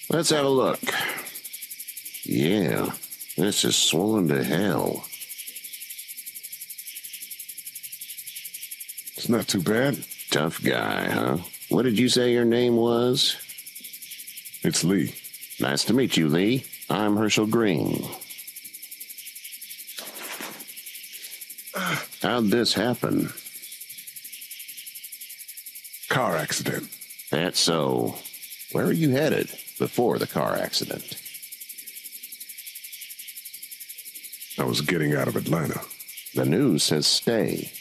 Let's have a look. Yeah, this is swollen to hell. It's not too bad. Tough guy, huh? What did you say your name was? It's Lee. Nice to meet you, Lee. I'm Hershal Green. How'd this happen? Car accident. That's so. Where are you headed before the car accident? I was getting out of Atlanta. The news says stay.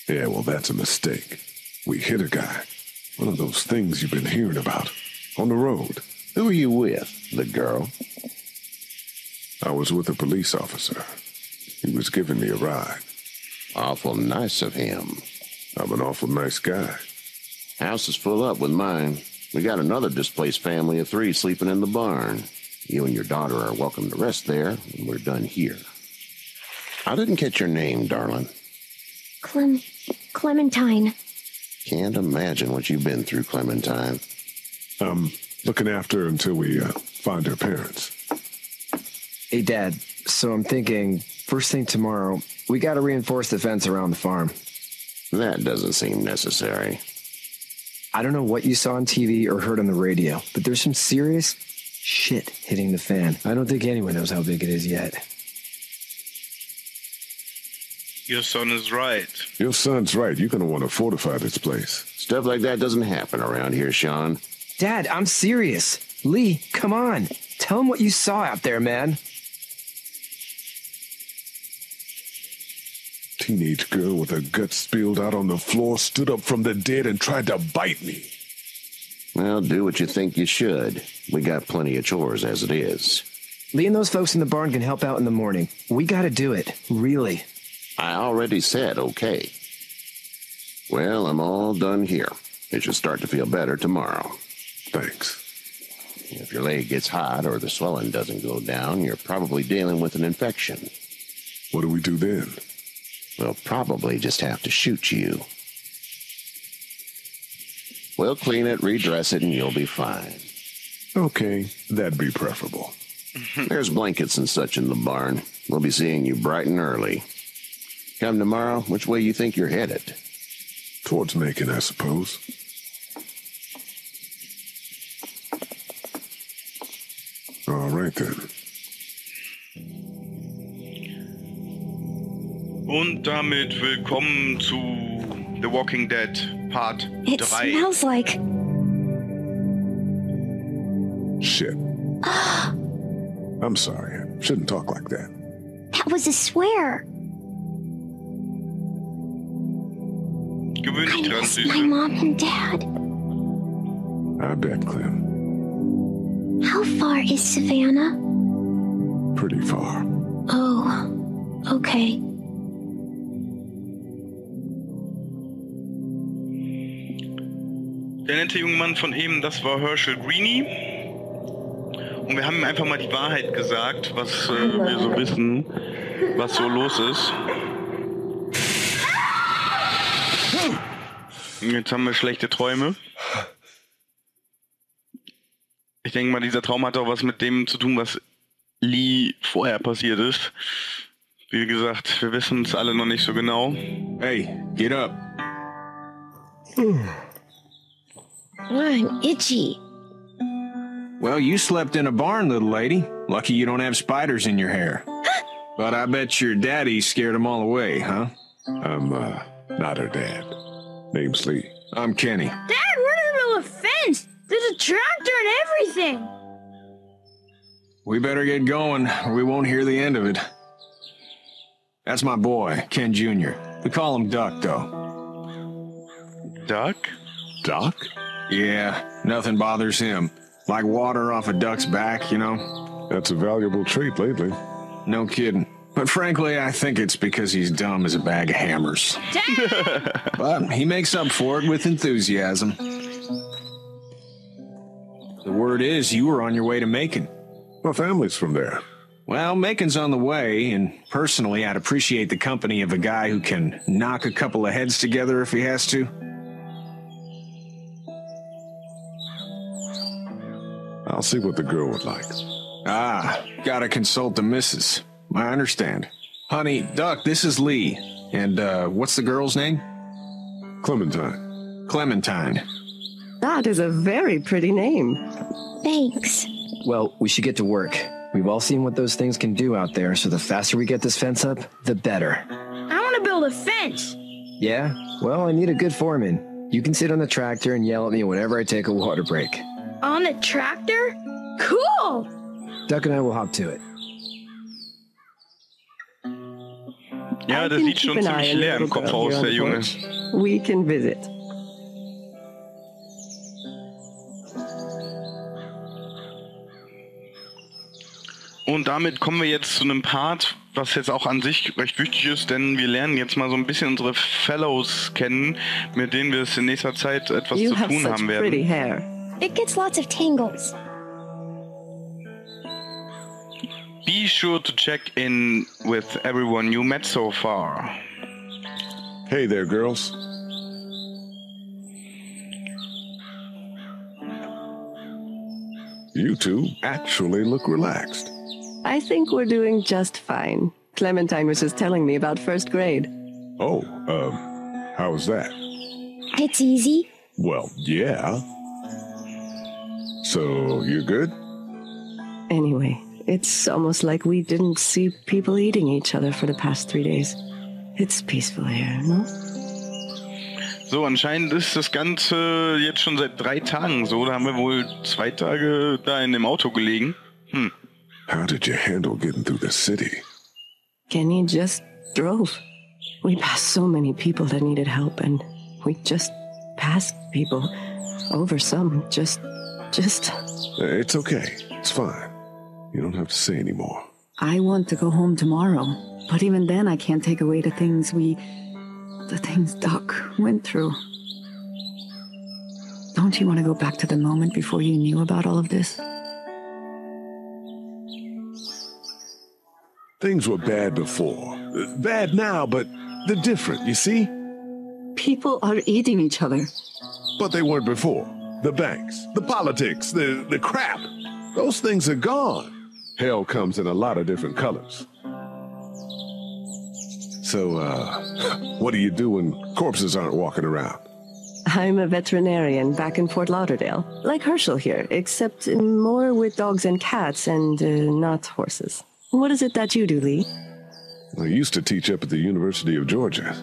Yeah, well, that's a mistake. We hit a guy. One of those things you've been hearing about. On the road. Who are you with? The girl? I was with a police officer. He was giving me a ride. Awful nice of him. I'm an awful nice guy. House is full up with mine. We got another displaced family of 3 sleeping in the barn. You and your daughter are welcome to rest there, and we're done here. I didn't catch your name, darling. Clementine. Can't imagine what you've been through, Clementine. Looking after her until we find her parents. Hey, Dad, so I'm thinking, first thing tomorrow, we gotta reinforce the fence around the farm. That doesn't seem necessary. I don't know what you saw on TV or heard on the radio, but there's some serious shit hitting the fan. I don't think anyone knows how big it is yet. Your son is right. Your son's right. You're going to want to fortify this place. Stuff like that doesn't happen around here, Sean. Dad, I'm serious. Lee, come on. Tell him what you saw out there, man. Teenage girl with her guts spilled out on the floor stood up from the dead and tried to bite me. Well, do what you think you should. We got plenty of chores as it is. Lee and those folks in the barn can help out in the morning. We gotta do it. Really. I already said okay. Well, I'm all done here. It should start to feel better tomorrow. Thanks. If your leg gets hot or the swelling doesn't go down, you're probably dealing with an infection. What do we do then? We'll probably just have to shoot you. We'll clean it, redress it, and you'll be fine. Okay, that'd be preferable. There's blankets and such in the barn. We'll be seeing you bright and early. Come tomorrow, which way you think you're headed? Towards Macon, I suppose. All right, then. Und damit willkommen zu The Walking Dead Part 3. It smells like... Shit. I'm sorry. I shouldn't talk like that. That was a swear. Gewöhn dich I dran, miss my Süße. mom and dad. I bet, Clem. How far is Savannah? Pretty far. Oh, okay. Der nette junge Mann von eben, das war Hershal Greenie. Und wir haben ihm einfach mal die Wahrheit gesagt, was wir so wissen, was so los ist. Und jetzt haben wir schlechte Träume. Ich denke mal, dieser Traum hat auch was mit dem zu tun, was Lee vorher passiert ist. Wie gesagt, wir wissen es alle noch nicht so genau. Hey, get up. I'm itchy. Well, you slept in a barn, little lady. Lucky you don't have spiders in your hair. But I bet your daddy scared them all away, huh? I'm, not her dad. Name's Lee. I'm Kenny. Dad, we're in the middle of a fence. There's a tractor and everything. We better get going, or we won't hear the end of it. That's my boy, Ken Jr. We call him Duck, though. Duck? Doc? Yeah, nothing bothers him. Like water off a duck's back, you know? That's a valuable trait lately. No kidding. But frankly, I think it's because he's dumb as a bag of hammers. Dad! But he makes up for it with enthusiasm. The word is you were on your way to Macon. My family's from there. Well, Macon's on the way, and personally, I'd appreciate the company of a guy who can knock a couple of heads together if he has to. I'll see what the girl would like. Ah, gotta consult the missus. I understand. Honey, Duck, this is Lee. And, what's the girl's name? Clementine. Clementine. That is a very pretty name. Thanks. Well, we should get to work. We've all seen what those things can do out there, so the faster we get this fence up, the better. I want to build a fence. Yeah? Well, I need a good foreman. You can sit on the tractor and yell at me whenever I take a water break. On the tractor? Cool! Duck and I will hop to it. Ja, der sieht schon ziemlich leer im Kopf aus, der Junge. We can visit. Und damit kommen wir jetzt zu einem Part, was jetzt auch an sich recht wichtig ist, denn wir lernen jetzt mal so ein bisschen unsere Fellows kennen, mit denen wir es in nächster Zeit etwas zu tun haben werden. Pretty hair. It gets lots of tangles. Be sure to check in with everyone you met so far. Hey there, girls. You two actually look relaxed. I think we're doing just fine. Clementine was just telling me about first grade. Oh, how was that? It's easy. Well, yeah. So, you're good? Anyway, it's almost like we didn't see people eating each other for the past 3 days. It's peaceful here, no? So, anscheinend ist das Ganze jetzt schon seit 3 Tagen so. Da haben wir wohl 2 Tage da in dem Auto gelegen. How did you handle getting through the city? Kenny just drove. We passed so many people that needed help, and we just passed people over some. Just... It's okay. It's fine. You don't have to say any more. I want to go home tomorrow, but even then I can't take away the things Doc went through. Don't you want to go back to the moment before you knew about all of this? Things were bad before. Bad now, but they're different, you see? People are eating each other. But they weren't before. The banks, the politics, the crap. Those things are gone. Hell comes in a lot of different colors. So, what do you do when corpses aren't walking around? I'm a veterinarian back in Fort Lauderdale. Like Hershal here, except more with dogs and cats and not horses. What is it that you do, Lee? I used to teach up at the University of Georgia.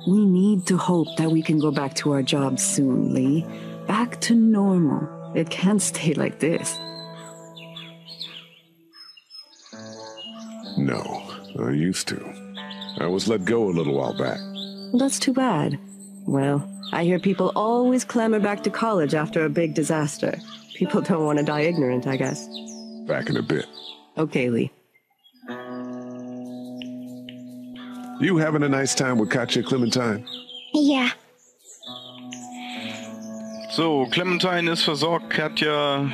We need to hope that we can go back to our jobs soon, Lee. Back to normal. It can't stay like this. No, I used to. I was let go a little while back. That's too bad. Well, I hear people always clamor back to college after a big disaster. People don't want to die ignorant, I guess. Back in a bit. Okay, Lee. You having a nice time with Katja, Clementine? Yeah. So, Clementine ist versorgt, Katja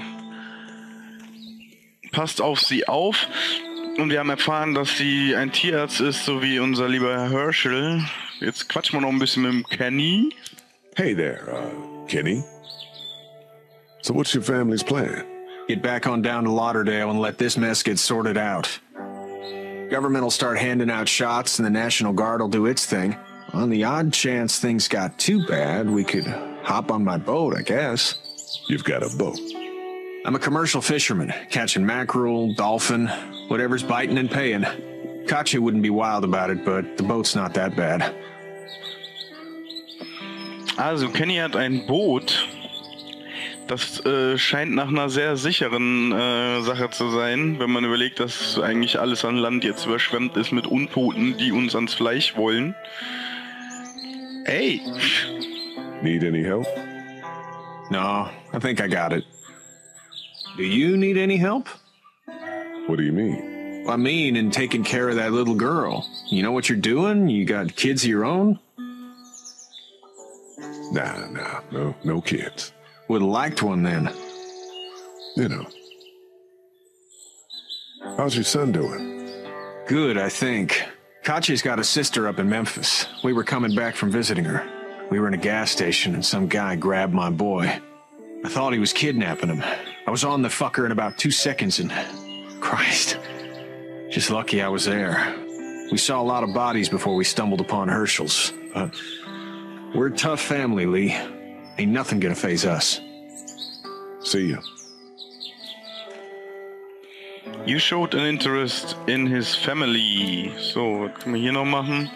passt auf sie auf. Und wir haben erfahren, dass sie ein Tierarzt ist, so wie unser lieber Herr Hershal. Jetzt quatschen wir noch ein bisschen mit dem Kenny. Hey there, Kenny. So what's your family's plan? Get back on down to Lauderdale and let this mess get sorted out. Government will start handing out shots and the National Guard will do its thing. On the odd chance things got too bad, we could hop on my boat, I guess. You've got a boat. I'm a commercial fisherman, catching mackerel, dolphin, whatever's biting and paying. Katja wouldn't be wild about it, but the boat's not that bad. Also, Kenny hat ein Boot. Das scheint nach einer sehr sicheren Sache zu sein, wenn man überlegt, dass eigentlich alles an Land jetzt überschwemmt ist mit Untoten, die uns ans Fleisch wollen. Hey! Need any help? No, I think I got it. Do you need any help? What do you mean? I mean, in taking care of that little girl. You know what you're doing? You got kids of your own? Nah, no kids. Would've liked one then. You know. How's your son doing? Good, I think. Katja's got a sister up in Memphis. We were coming back from visiting her. We were in a gas station and some guy grabbed my boy. I thought he was kidnapping him. I I was on the fucker in about 2 seconds and... Christ. Just lucky I was there. We saw a lot of bodies before we stumbled upon Hershal's. We're a tough family, Lee. Ain't nothing gonna faze us. See ya. You showed an interest in his family. So, was können wir hier noch machen?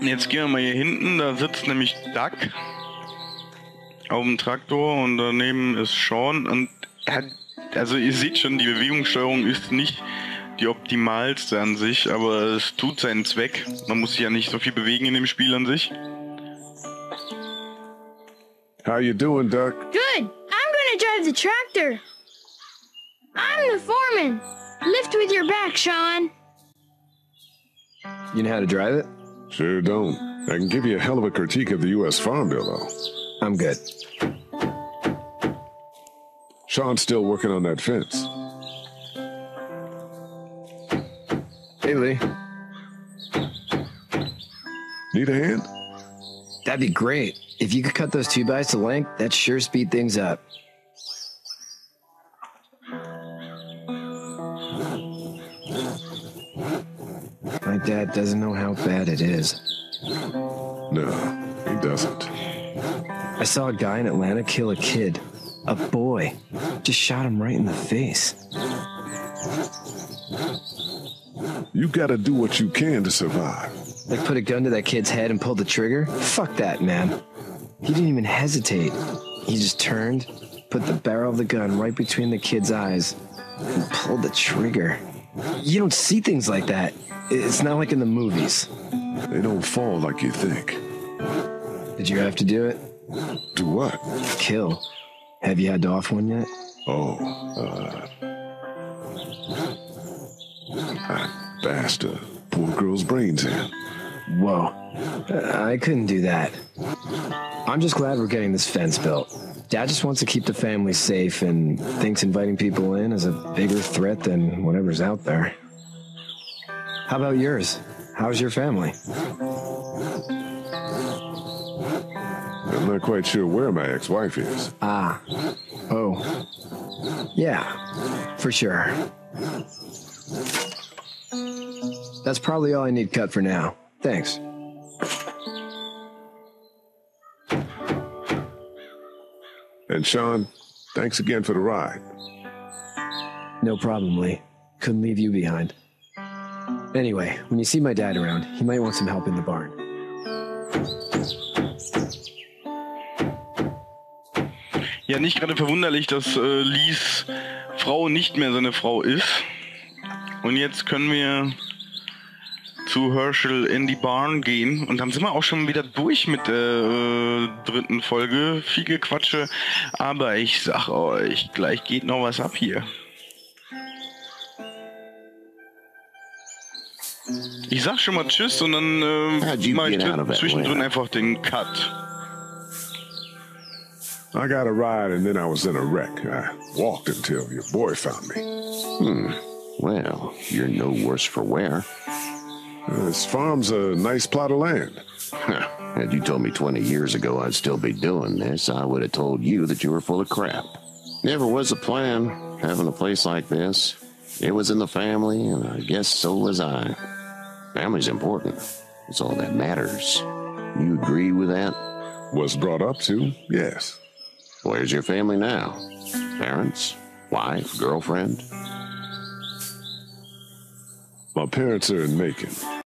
Jetzt gehen wir mal hier hinten. Da sitzt nämlich Doug auf dem Traktor und daneben ist Sean. Und also ihr seht schon, die Bewegungssteuerung ist nicht die optimalste an sich, aber es tut seinen Zweck. Man muss sich ja nicht so viel bewegen in dem Spiel an sich. How you doing, Doug? Good. I'm gonna drive the tractor. I'm the foreman. Lift with your back, Sean. You know how to drive it? Sure don't. I can give you a hell of a critique of the U.S. Farm Bill, though. I'm good. Sean's still working on that fence. Hey, Lee. Need a hand? That'd be great. If you could cut those 2x to length, that'd sure speed things up. My dad doesn't know how bad it is. No, he doesn't. I saw a guy in Atlanta kill a kid. A boy. Just shot him right in the face. You gotta do what you can to survive. Like put a gun to that kid's head and pull the trigger? Fuck that, man. He didn't even hesitate. He just turned, put the barrel of the gun right between the kid's eyes, and pulled the trigger. You don't see things like that. It's not like in the movies. They don't fall like you think. Did you have to do it? Do what? Kill. Have you had to off one yet? I bashed a poor girl's brains in. Whoa. I couldn't do that. I'm just glad we're getting this fence built. Dad just wants to keep the family safe and thinks inviting people in is a bigger threat than whatever's out there. How about yours? How's your family? I'm not quite sure where my ex-wife is. Ah. Oh. Yeah, for sure. That's probably all I need cut for now. Thanks. And Sean, thanks again for the ride. No problem, Lee. Couldn't leave you behind. Anyway, when you see my dad around, he might want some help in the barn. Ja, nicht gerade verwunderlich, dass Lees Frau nicht mehr seine Frau ist. Und jetzt können wir zu Hershal in die Barn gehen. Und dann sind wir auch schon wieder durch mit der dritten Folge. Viel Gequatsche, aber ich sag euch, gleich geht noch was ab hier. Ich sag schon mal Tschüss und dann mach ich zwischendrin einfach den Cut. I got a ride and then I was in a wreck. I walked until your boy found me. Well, you're no worse for wear. This farm's a nice plot of land. Had you told me 20 years ago I'd still be doing this, I would have told you that you were full of crap. Never was a plan, having a place like this. It was in the family, and I guess so was I. Family's important. It's all that matters. You agree with that? Was brought up to, yes. Where's your family now? Parents? Wife? Girlfriend? My parents are in Macon.